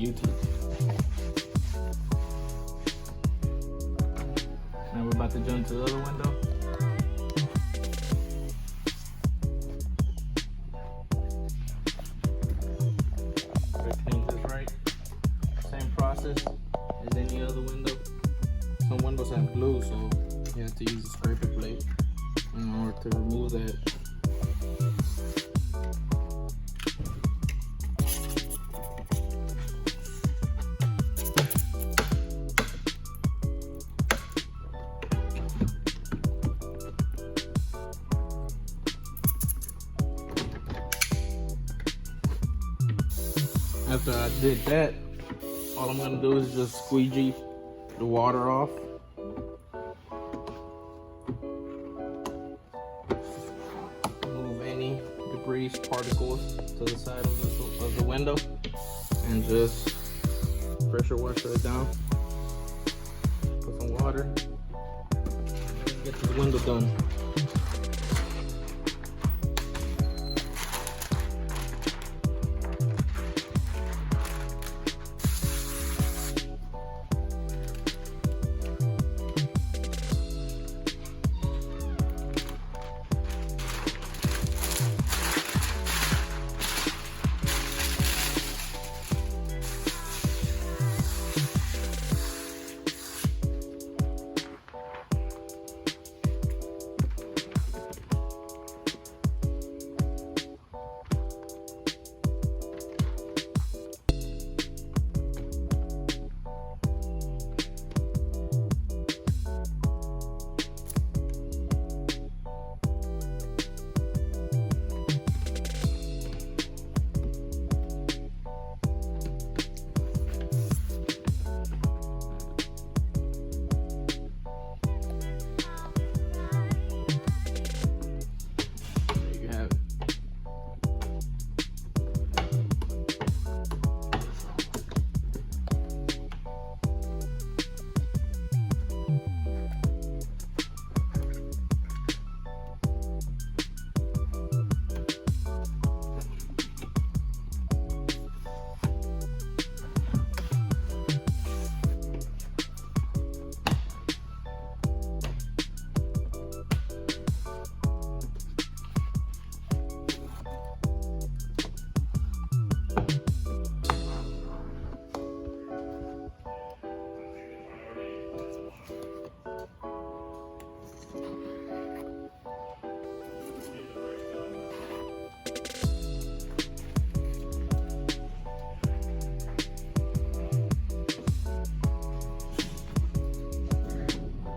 YouTube. Now we're about to jump to the other window. Clean this right. Same process as any other window. Some windows have glue, so you have to use a scraper blade in order to remove that. After I did that, all I'm gonna do is just squeegee the water off. Move any debris, particles to the side of the window, and just pressure wash it down. Put some water. Get this window done.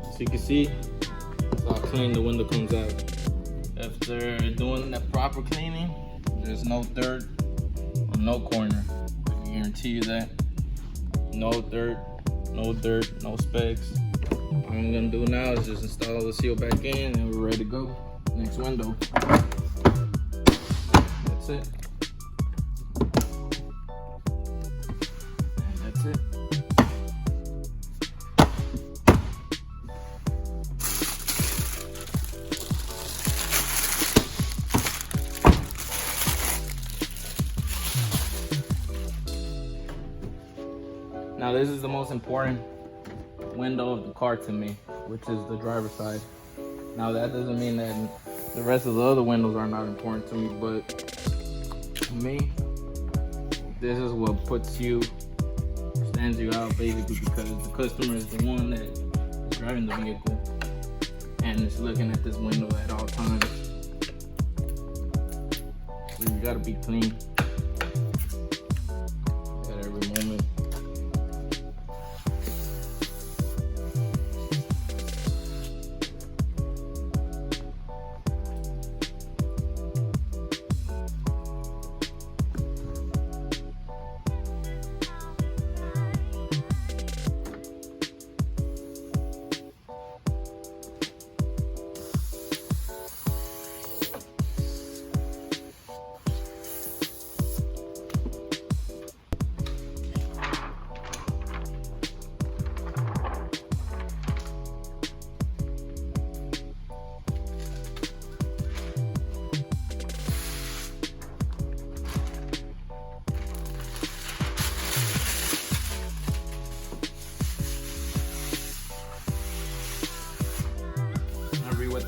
So you can see how clean the window comes out. After doing that proper cleaning, there's no dirt on no corner. I can guarantee you that. No dirt, no specks. All I'm gonna do now is just install the seal back in and we're ready to go. Next window. That's it. And that's it. Now this is the most important window of the car to me, which is the driver's side. Now that doesn't mean that the rest of the other windows are not important to me, but to me, this is what stands you out basically, because the customer is the one that is driving the vehicle and is looking at this window at all times. So you gotta be clean at every moment.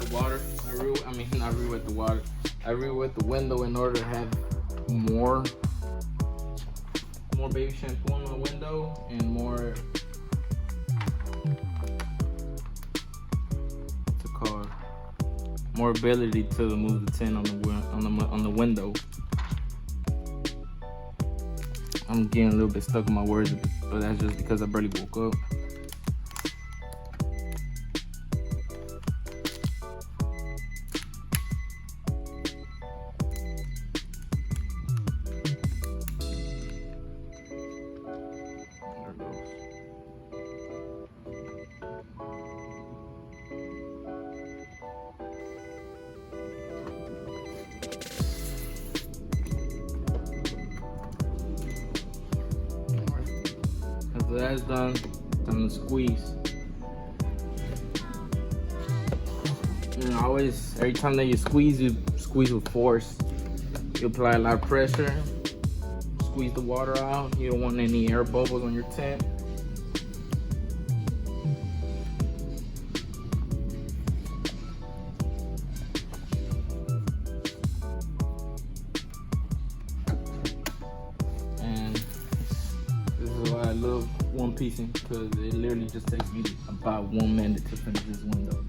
the water. Not re-wet the water. I re-wet the window in order to have more baby shampoo on the window and more, what's it called? More ability to remove the tint on the window. I'm getting a little bit stuck in my words, but that's just because I barely woke up. After that's done, time to squeeze. And always, every time that you squeeze with force. You apply a lot of pressure, squeeze the water out. You don't want any air bubbles on your tint. I love one piecing because it literally just takes me about 1 minute to finish this window.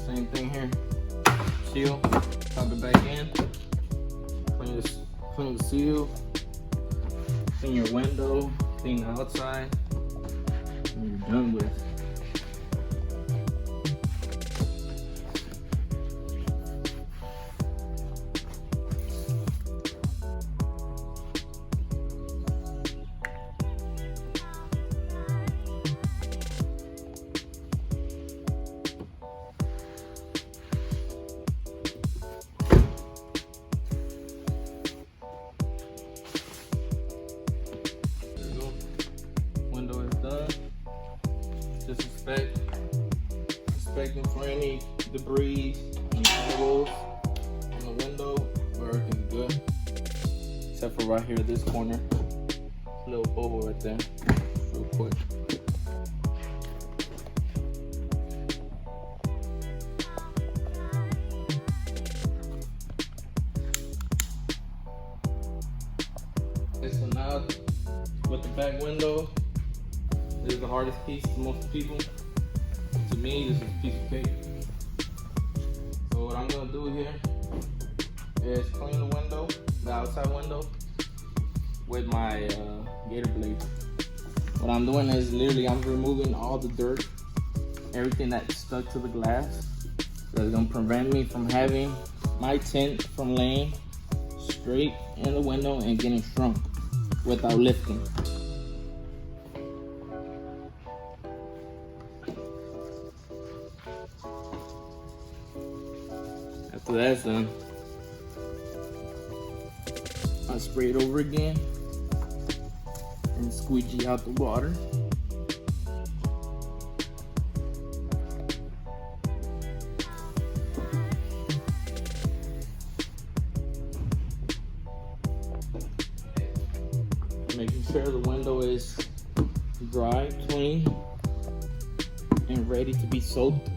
Same thing here. Seal, pop it back in. Clean the seal. Clean your window. Clean the outside. And you're done with. Just inspecting for any debris, any holes in the window, where everything's good. Except for right here, this corner. Little bubble right there. Real quick. Okay, so now with the back window, this is the hardest piece to most people. To me, this is a piece of cake. So what I'm gonna do here is clean the window, the outside window, with my gator blade. What I'm doing is literally I'm removing all the dirt, everything that's stuck to the glass. That's gonna prevent me from having my tint from laying straight in the window and getting shrunk without lifting. After that's done, I spray it over again and squeegee out the water. Making sure the window is dry, clean, and ready to be soaked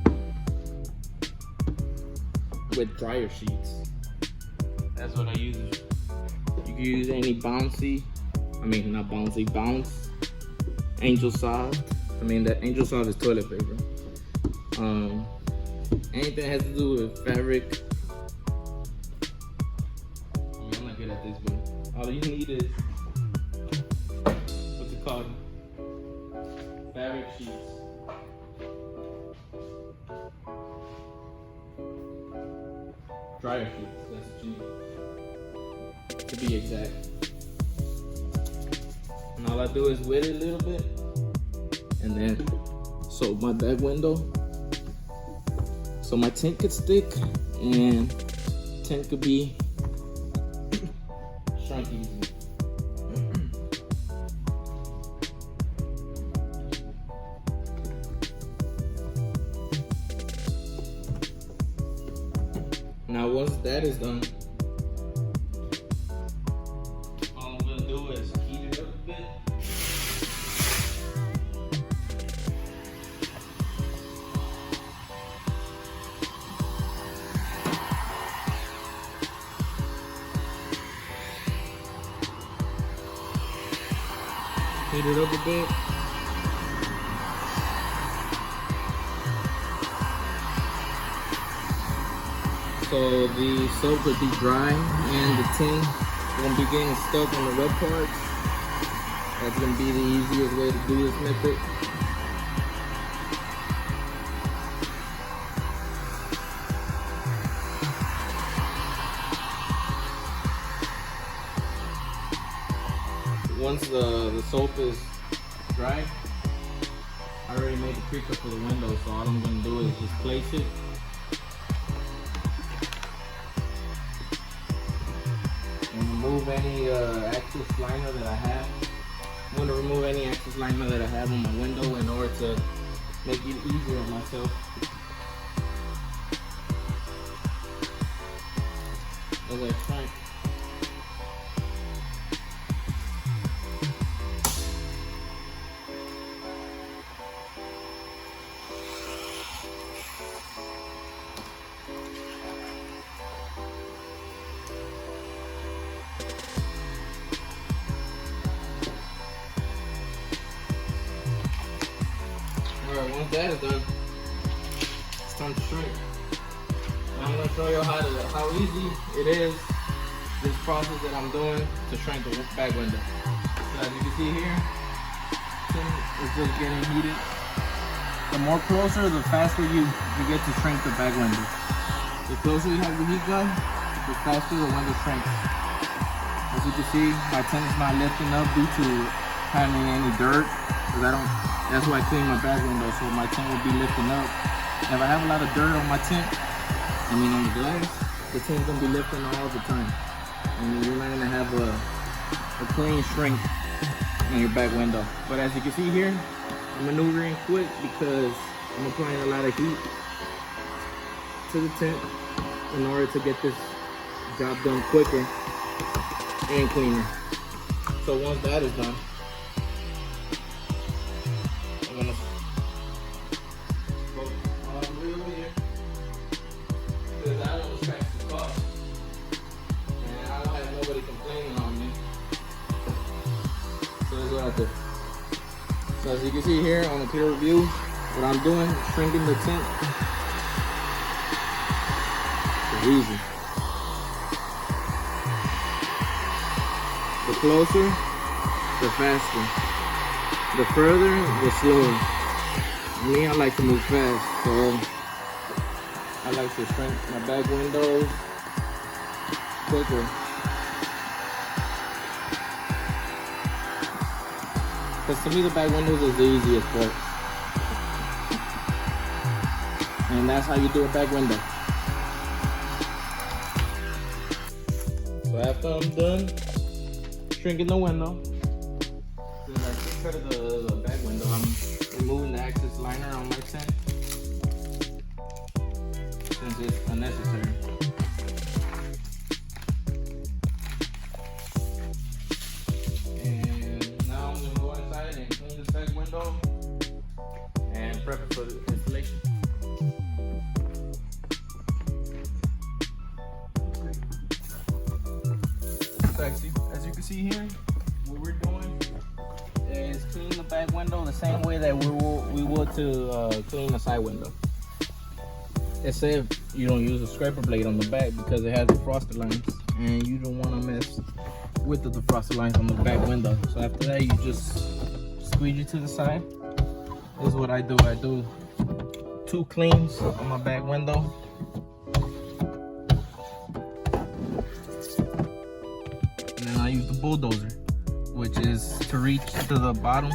with dryer sheets. That's what I use. You can use any bounce, Angel Soft. That Angel Soft is toilet paper. Anything that has to do with fabric. I'm not good at this, but all you need is, what's it called? Fabric sheets. Dryer sheets, that's what you need, to be exact. And all I do is wet it a little bit, and then soak my back window, so my tint could stick, and tint could be shrunk easy. Now once that is done, all I'm gonna do is heat it up a bit. Heat it up a bit. So the soap will be dry and the tint won't be getting stuck on the wet parts. That's gonna be the easiest way to do this method. Once the soap is dry, I already made the pre-cut for the window, so all I'm gonna do is just place it. And remove any excess liner that I have. I'm gonna remove any excess liner that I have on my window in order to make it easier on myself. As I try. Alright, once that is done, it's time to shrink. And I'm going to show you how easy it is, this process that I'm doing to shrink the back window. So as you can see here, it's just getting heated. The more closer, the faster you get to shrink the back window. The closer you have the heat gun, the faster the window shrinks. As you can see, my tint is not lifting up due to having any dirt, because that's why I clean my back window, so my tint will be lifting up. If I have a lot of dirt on my tint, on the glass, the tint's gonna be lifting all the time. And you're not gonna have a clean shrink on your back window. But as you can see here, I'm maneuvering quick because I'm applying a lot of heat to the tint in order to get this job done quicker and cleaner. So once that is done, I'm gonna go all the way over here because I don't want to scratch the car and I don't have nobody complaining on me. So that's what I do. So as you can see here on the clear view, what I'm doing is shrinking the tint. It's easy. The closer, the faster. The further, the slower. Me, I like to move fast, so I like to shrink my back windows quicker. Because to me, the back windows is the easiest part. And that's how you do a back window. So after I'm done shrinking the window, the back window, I'm removing the excess liner on my tint since it's unnecessary. And now I'm gonna go inside and clean this back window and prep it for the installation. So as you can see here, what we're doing is clean the back window the same way that we would to clean the side window. Except you don't use a scraper blade on the back because it has the frosted lines and you don't want to mess with the frosted lines on the back window. So after that, you just squeegee to the side. This is what I do. I do 2 cleans on my back window. And then I use the bulldozer, which is to reach to the bottom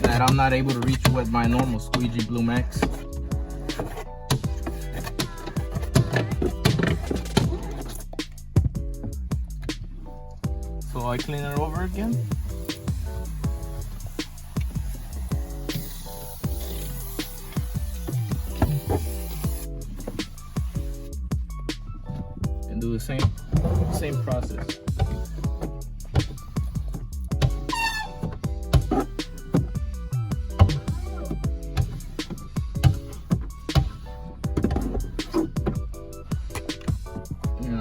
that I'm not able to reach with my normal squeegee Blue Max. I clean it over again. And do the same process.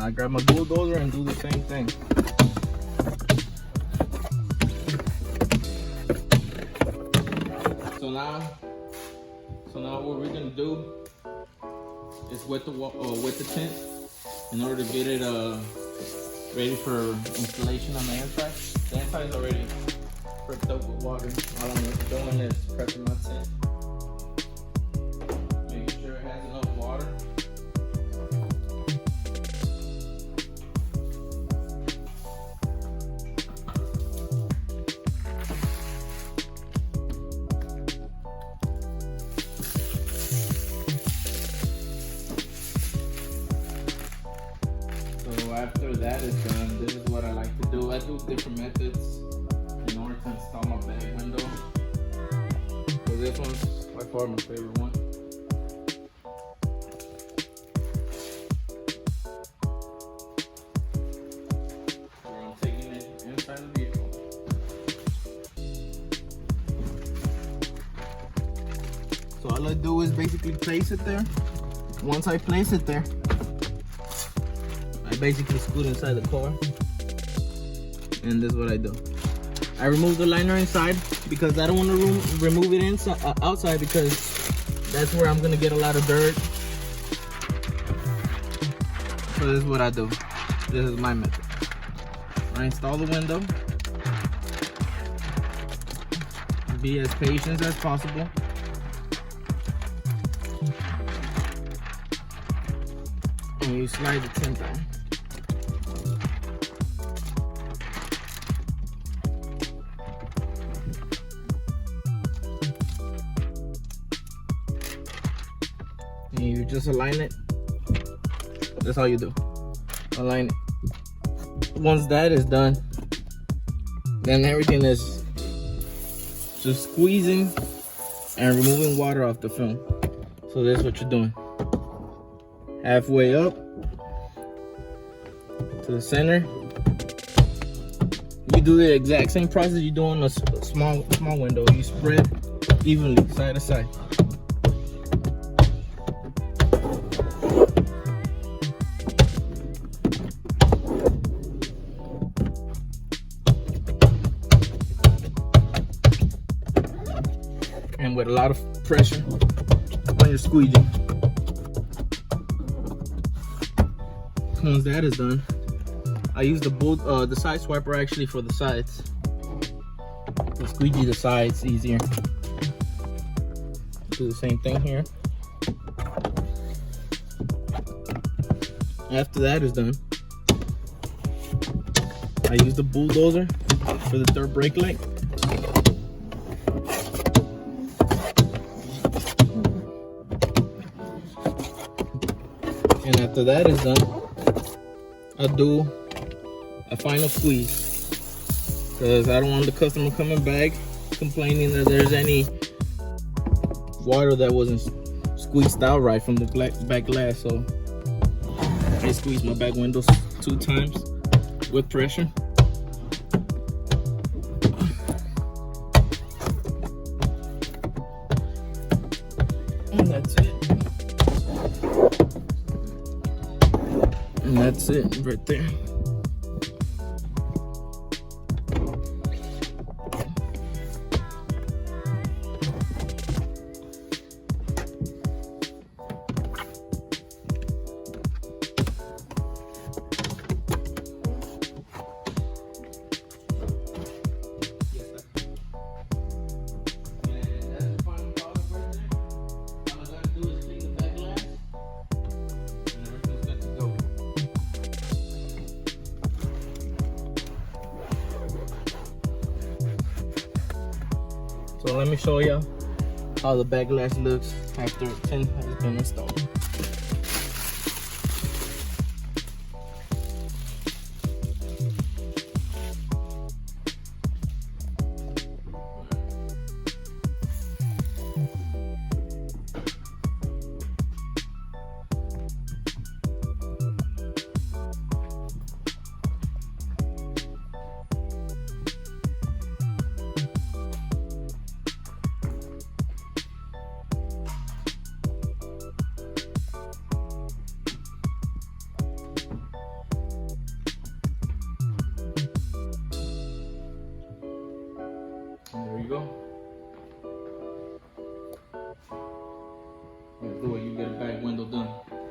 I grab my bulldozer and do the same thing. So now what we're gonna do is wet the tint in order to get it ready for installation on the inside. The inside is already prepped up with water. All I'm doing is prepping my tint, making sure it has enough water. So after that is done, this is what I like to do. I do different methods in order to install my back window. So this one's by far my favorite one. Where I'm taking it inside the vehicle. So all I do is basically place it there. Once I place it there, I basically scoot inside the car, and this is what I do. I remove the liner inside because I don't want to remove it inside, outside, because that's where I'm gonna get a lot of dirt. So this is what I do. This is my method. I install the window. Be as patient as possible. And you slide the tint down. And you just align it. That's all you do. Align it. Once that is done, then everything is just squeezing and removing water off the film. So that's what you're doing. Halfway up to the center. You do the exact same process you do on a small window. You spread evenly, side to side. And with a lot of pressure on your squeegee. Once that is done, I use the side swiper actually for the sides. To squeegee the sides easier. Do the same thing here. After that is done, I use the bulldozer for the third brake light. And after that is done, I'll do a final squeeze, because I don't want the customer coming back complaining that there's any water that wasn't squeezed out right from the back glass. So I squeeze my back windows 2 times with pressure. And that's it. And that's it right there. So let me show you how the back glass looks after tint has been installed. the way you get a back window done.